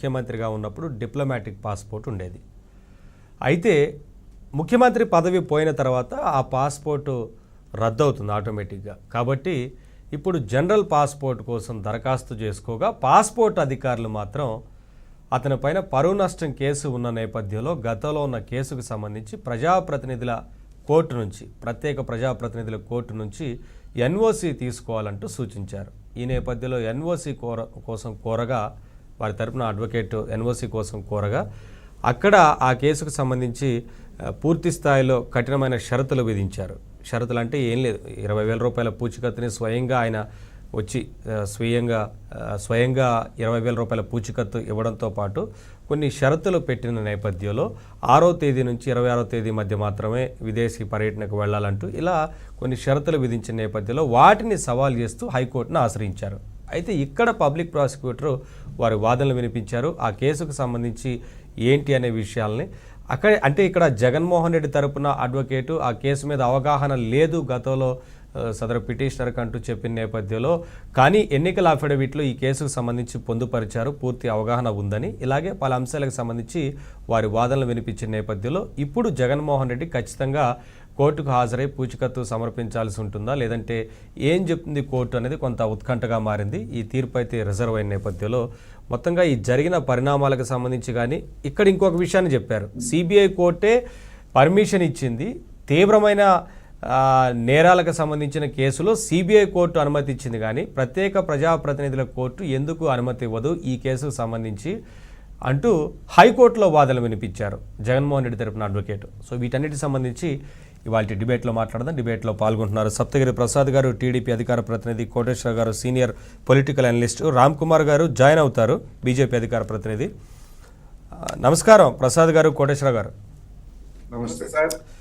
ముఖ్యమంత్రిగా ఉన్నప్పుడు diplomatic passport ఉండేది. అయితే ముఖ్యమంత్రి పదవి పోయిన తర్వాత ఆ పాస్పోర్టు రద్దు అవుతుంది ఆటోమేటిక్గా. కాబట్టి ఇప్పుడు జనరల్ పాస్పోర్ట్ కోసం దరఖాస్తు చేసుకోగా పాస్పోర్ట్ అధికారులు మాత్రం అతని పైన పరువు నష్టం కేసు ఉన్న నేపథ్యంలో గతంలో ఉన్న కేసుకు సంబంధించి ప్రజాప్రతినిధుల కోర్టు నుంచి ప్రత్యేక ప్రజాప్రతినిధుల కోర్టు నుంచి ఎన్ఓసి తీసుకోవాలంటూ సూచించారు. ఈ నేపథ్యంలో ఎన్ఓసి కోసం కోరగా వారి తరపున అడ్వకేట్ ఎన్ఓసి కోసం కోరగా అక్కడ ఆ కేసుకు సంబంధించి పూర్తి స్థాయిలో కఠినమైన షరతులు విధించారు. షరతులు అంటే ఏం లేదు, 20,000 రూపాయల పూచికత్తుని స్వయంగా ఆయన వచ్చి స్వయంగా 20,000 రూపాయల పూచికత్తు ఇవ్వడంతో పాటు కొన్ని షరతులు పెట్టిన నేపథ్యంలో 6వ తేదీ నుంచి 26వ తేదీ మధ్య మాత్రమే విదేశీ పర్యటనకు వెళ్లాలంటూ ఇలా కొన్ని షరతులు విధించిన నేపథ్యంలో వాటిని సవాల్ చేస్తూ హైకోర్టును ఆశ్రయించారు. అయితే ఇక్కడ పబ్లిక్ ప్రాసిక్యూటర్ వారి వాదనలు వినిపించారు. ఆ కేసుకు సంబంధించి ఏంటి అనే విషయాల్ని ఇక్కడ జగన్మోహన్ రెడ్డి తరపున అడ్వకేటు ఆ కేసు మీద అవగాహన లేదు గతంలో సదరు పిటిషనర్ కంటూ చెప్పిన నేపథ్యంలో, కానీ ఎన్నికల అఫిడవిట్లో ఈ కేసుకు సంబంధించి పొందుపరిచారు, పూర్తి అవగాహన ఉందని. ఇలాగే పలు అంశాలకు సంబంధించి వారి వాదనలు వినిపించిన నేపథ్యంలో ఇప్పుడు జగన్మోహన్ రెడ్డి ఖచ్చితంగా కోర్టుకు హాజరై పూచికత్తు సమర్పించాల్సి ఉంటుందా, లేదంటే ఏం చెప్తుంది కోర్టు అనేది కొంత ఉత్కంఠగా మారింది. ఈ తీర్పు అయితే రిజర్వ్ అయిన నేపథ్యంలో మొత్తంగా ఈ జరిగిన పరిణామాలకు సంబంధించి కానీ ఇక్కడ ఇంకొక విషయాన్ని చెప్పారు. సిబిఐ కోర్టే పర్మిషన్ ఇచ్చింది, తీవ్రమైన నేరాలకు సంబంధించిన కేసులో సిబిఐ కోర్టు అనుమతి ఇచ్చింది, కానీ ప్రత్యేక ప్రజాప్రతినిధుల కోర్టు ఎందుకు అనుమతి ఇవ్వదు ఈ కేసుకు సంబంధించి అంటూ హైకోర్టులో వాదనలు వినిపించారు జగన్మోహన్ రెడ్డి తరపున అడ్వకేట్. సో వీటన్నిటికి సంబంధించి ఇవాళ డిబేట్లో మాట్లాడదాం. డిబేట్లో పాల్గొంటున్నారు సప్తగిరి ప్రసాద్ గారు, టీడీపీ అధికార ప్రతినిధి, కోటేశ్వర గారు senior political analyst, Ram Kumar గారు జాయిన్ అవుతారు బీజేపీ అధికార ప్రతినిధి. నమస్కారం ప్రసాద్ గారు, కోటేశ్వర గారు. నమస్తే సార్.